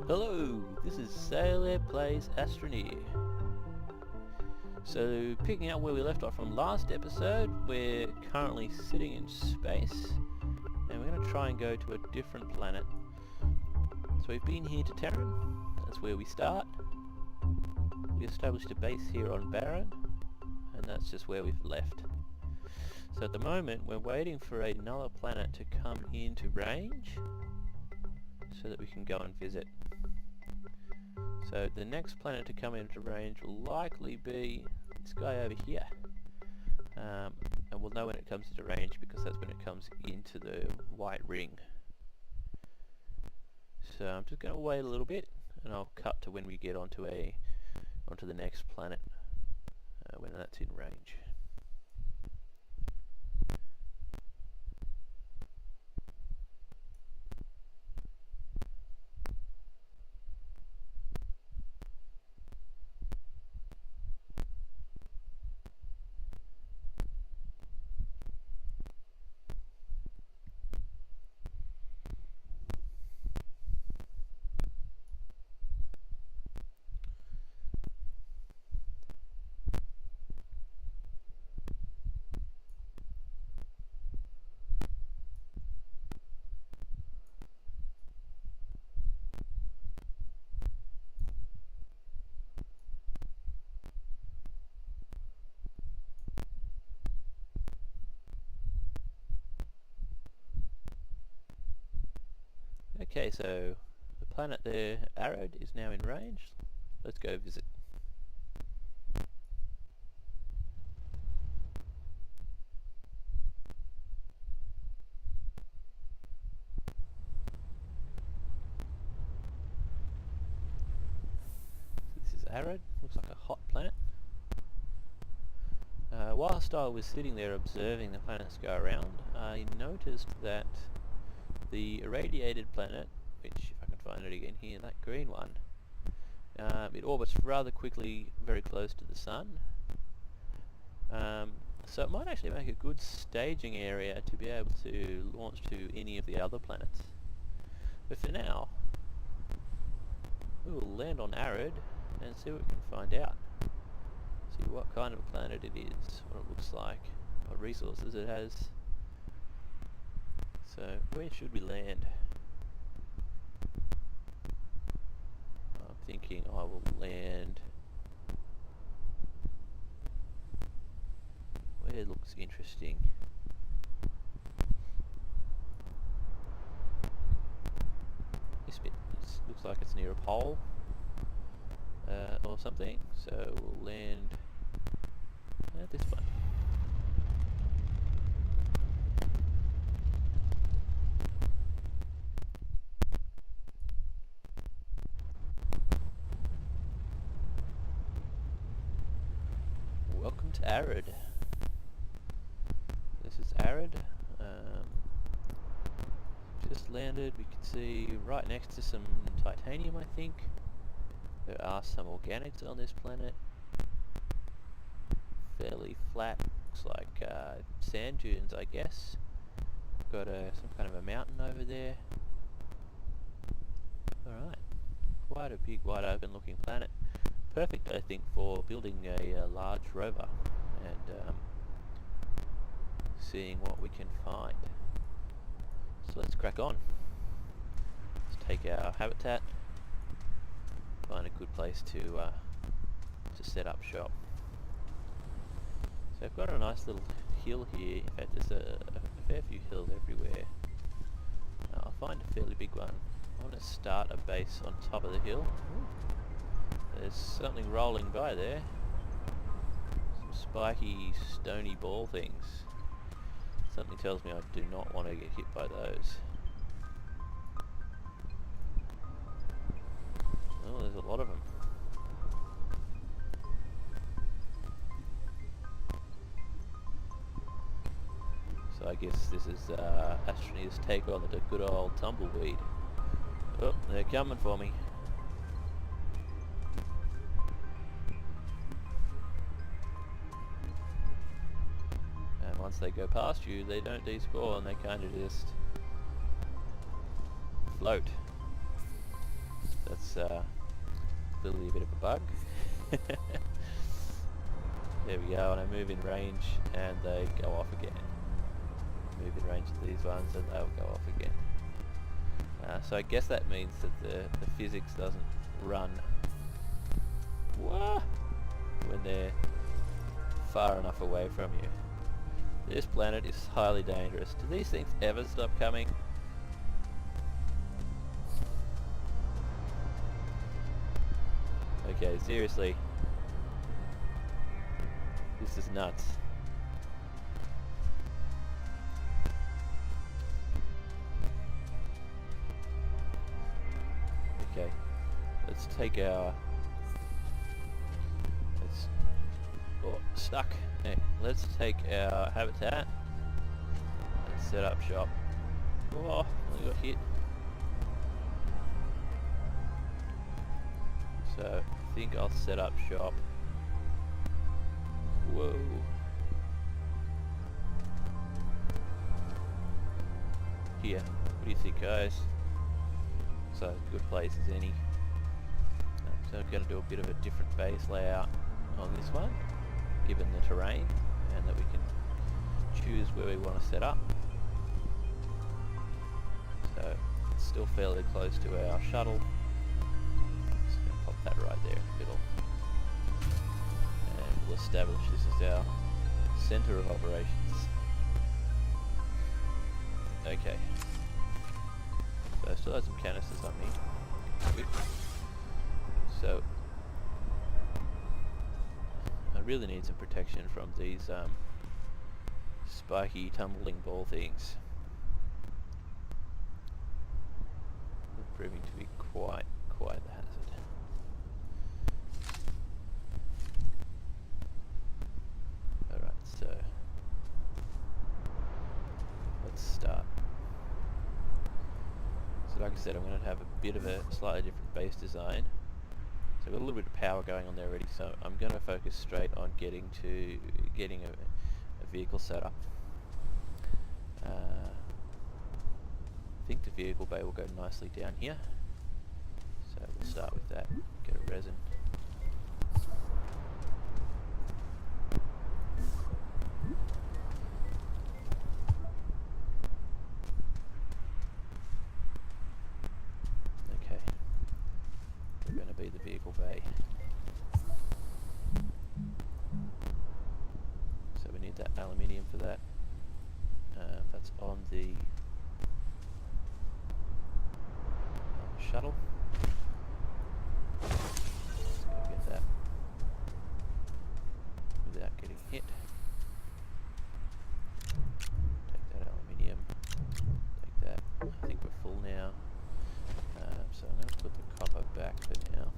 Hello, this is Zailleh plays Astroneer. So, picking up where we left off from last episode, we're currently sitting in space, and we're going to try and go to a different planet. So we've been here to Terran, that's where we start. We established a base here on Baron, and that's just where we've left. So at the moment, we're waiting for another planet to come into range, so that we can go and visit. So the next planet to come into range will likely be this guy over here. And we'll know when it comes into range because that's when it comes into the white ring. So I'm just going to wait a little bit and I'll cut to when we get onto the next planet when that's in range. Okay, so the planet there, Arid, is now in range. Let's go visit. So this is Arid, looks like a hot planet. Whilst I was sitting there observing the planets go around, I noticed that the irradiated planet, which if I can find it again here, that green one, it orbits rather quickly very close to the sun. So it might actually make a good staging area to be able to launch to any of the other planets. But for now, we will land on Arid and see what we can find out. See what kind of a planet it is, what it looks like, what resources it has. So, where should we land? I'm thinking I will land where it looks interesting. This bit looks like it's near a pole or something, so we'll land at this one. Welcome to Arid. This is Arid. Just landed. We can see right next to some titanium, I think. There are some organics on this planet. Fairly flat. Looks like sand dunes, I guess. Got some kind of a mountain over there. Alright. Quite a big, wide open looking planet. Perfect, I think, for building a large rover and seeing what we can find. So let's crack on. Let's take our habitat, find a good place to set up shop. So I've got a nice little hill here. In fact, there's a fair few hills everywhere. I'll find a fairly big one. I want to start a base on top of the hill. Ooh. There's something rolling by there. Some spiky, stony ball things. Something tells me I do not want to get hit by those. Oh, there's a lot of them. So I guess this is Astroneer's take on the good old tumbleweed. Oh, they're coming for me. Once they go past you, they don't despawn, they kind of just float. That's it's clearly a bit of a bug. There we go, and I move in range and they go off again. Move in range of these ones and they'll go off again. So I guess that means that the physics doesn't run when they're far enough away from you. This planet is highly dangerous. Do these things ever stop coming? Okay, seriously. This is nuts. Okay, let's take our... stuck. Okay, let's take our habitat and set up shop. Oh, only got hit. So, I think I'll set up shop. Whoa. Here, what do you think, guys? So, good place as any. So I'm going to do a bit of a different base layout on this one, given the terrain, and that we can choose where we want to set up. So it's still fairly close to our shuttle. Just going to pop that right there in the middle. And we'll establish this as our centre of operations. Okay. So I still have some canisters on me. Quick. So I really need some protection from these spiky tumbling ball things. They're proving to be quite the hazard. Alright, so let's start. So like I said, I'm going to have a bit of a slightly different base design. So I've got a little bit of power going on there already, so I'm going to focus straight on getting a vehicle set up. I think the vehicle bay will go nicely down here, so we'll start with that. Get a resin. The vehicle bay. So we need that aluminium for that. That's on the shuttle. Let's go get that without getting hit. Take that aluminium. Take that. I think we're full now. So I'm going to put the copper back for now.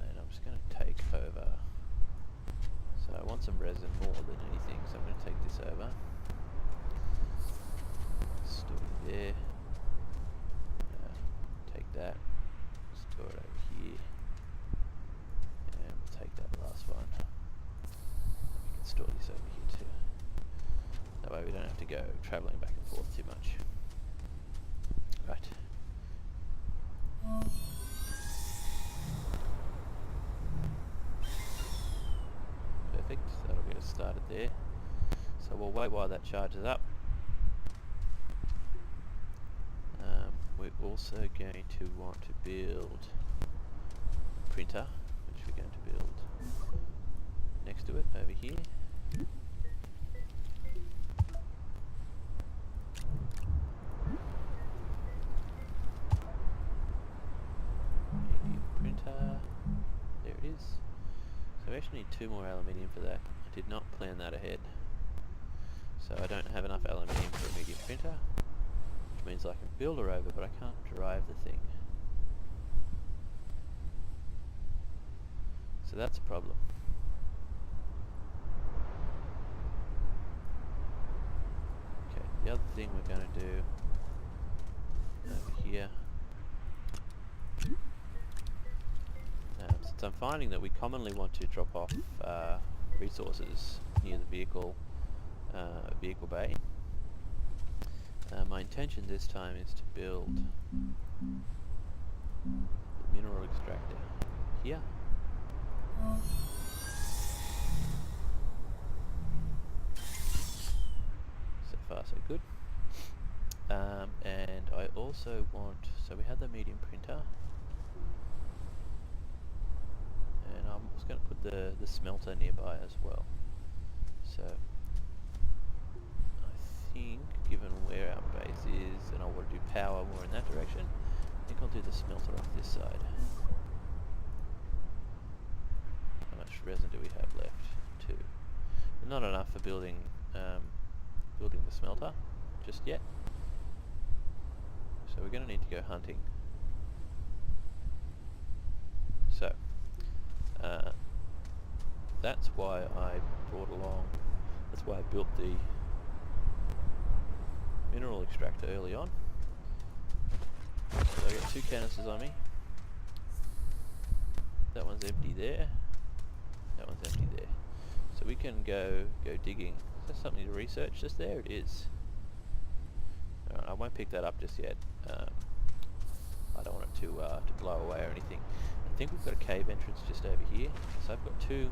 And I'm just going to take over. So I want some resin more than anything, so I'm going to take this over. Store it there. Take that. Store it over here. And we'll take that last one. We can store this over here too. That way we don't have to go travelling back and forth too much. Right. Perfect, that'll get us started there. So we'll wait while that charges up. We're also going to want to build a printer, which we're going to build next to it over here. There it is. So we actually need 2 more aluminium for that. I did not plan that ahead. So I don't have enough aluminium for a medium printer, which means I can build a rover, but I can't drive the thing. So that's a problem. Okay, the other thing we're going to do over here, since I'm finding that we commonly want to drop off resources near the vehicle bay, my intention this time is to build The mineral extractor here. So far so good. And I also want, so we had the medium printer, and I'm just going to put the smelter nearby as well. So I think, given where our base is, and I want to do power more in that direction, I think I'll do the smelter off this side. How much resin do we have left? 2. Not enough for building building the smelter just yet. So we're going to need to go hunting. So that's why I brought along, that's why I built the mineral extractor early on. So I got 2 canisters on me. That one's empty there. That one's empty there. So we can go digging. Is there something to research just there? It is. Alright, I won't pick that up just yet. I don't want it to blow away or anything. I think we've got a cave entrance just over here. So I've got 2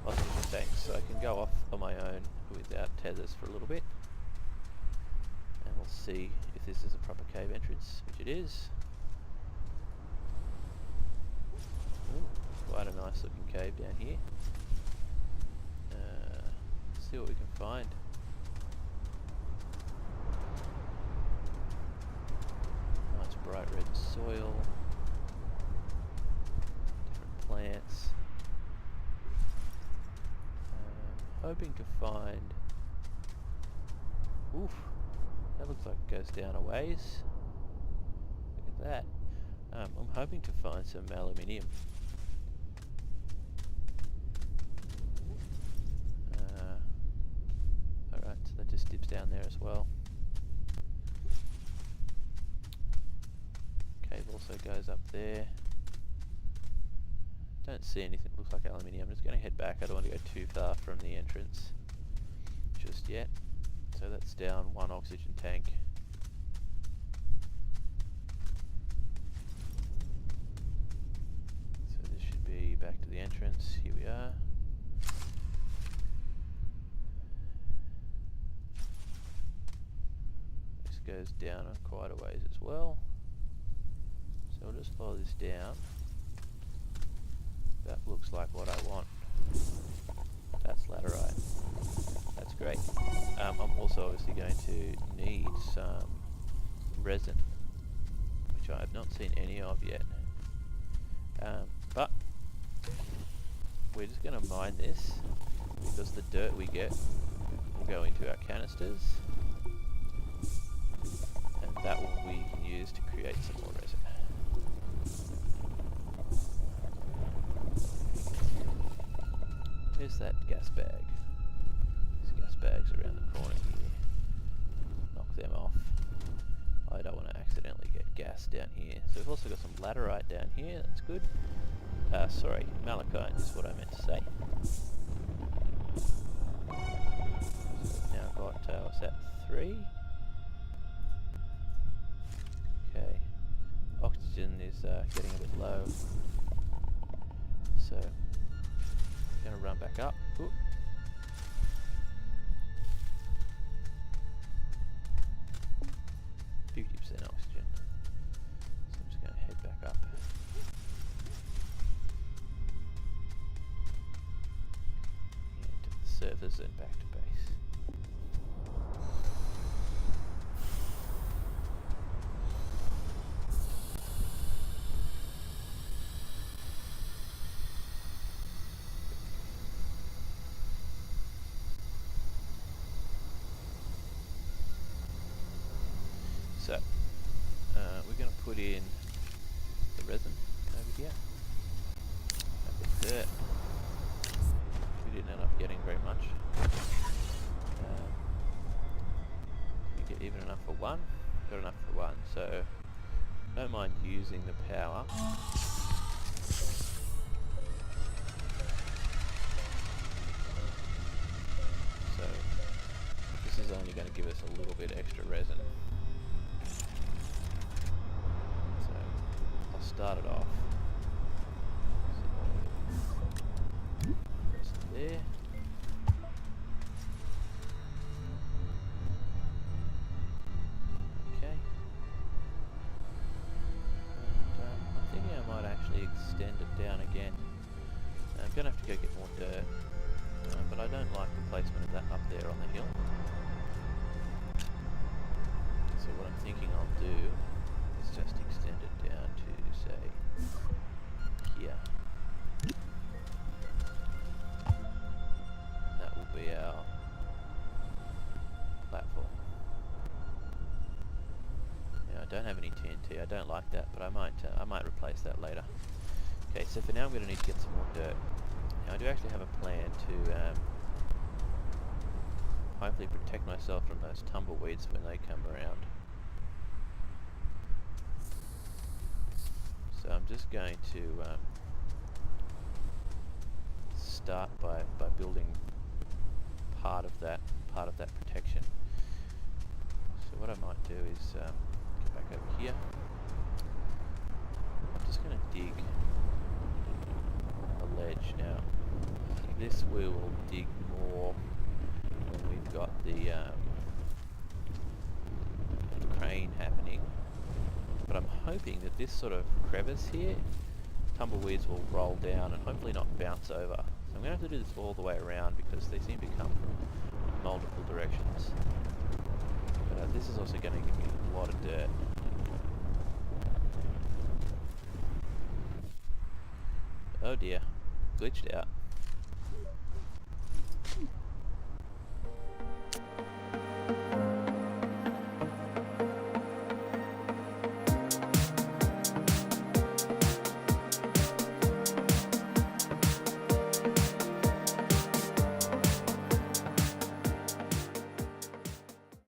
oxygen tanks, so I can go off on my own without tethers for a little bit. And we'll see if this is a proper cave entrance, which it is. Ooh, quite a nice looking cave down here. Let's see what we can find. Nice bright red soil. Different plants. Hoping to find... Oof! That looks like it goes down a ways. Look at that. I'm hoping to find some aluminium. Alright, so that just dips down there as well. Cave also goes up there. Don't see anything that looks like aluminium. I'm just going to head back. I don't want to go too far from the entrance just yet. So that's down 1 oxygen tank. So this should be back to the entrance. Here we are. This goes down quite a ways as well. So we'll just follow this down. That looks like what I want. That's laterite. That's great. I'm also obviously going to need some resin, which I have not seen any of yet. But we're just going to mine this, because the dirt we get will go into our canisters, and that will we can use to create some more resin. Where's that gas bag? There's gas bags around the corner here. Knock them off. I don't want to accidentally get gas down here. So we've also got some laterite down here, that's good. Sorry, malachite is what I meant to say. So we've now got, what's that, 3? Okay. Oxygen is getting a bit low. So, going to run back up. Ooh. 50% oxygen. So I'm just going to head back up. Into the surface and back to base. So, we're going to put in the resin over here. And the dirt. We didn't end up getting very much. We get even enough for 1. Got enough for 1, so don't mind using the power. So, this is only going to give us a little bit extra resin. started off. So, there. Okay. And I'm thinking I might actually extend it down again. I'm going to have to go get more dirt, but I don't like the placement of that up there on the hill. So what I'm thinking I'll do is just extend it down to, say, here. And that will be our platform. Now I don't have any TNT, I don't like that, but I might replace that later. Okay, so for now I'm going to need to get some more dirt. Now I do actually have a plan to hopefully protect myself from those tumbleweeds when they come around. So I'm just going to start by building part of that protection. So what I might do is go back over here. I'm just going to dig a ledge now. This we will dig more when we've got the crane happening. But I'm hoping that this sort of crevice here, tumbleweeds will roll down and hopefully not bounce over. So I'm going to have to do this all the way around because they seem to come from multiple directions. But this is also going to give me a lot of dirt. Oh dear, glitched out.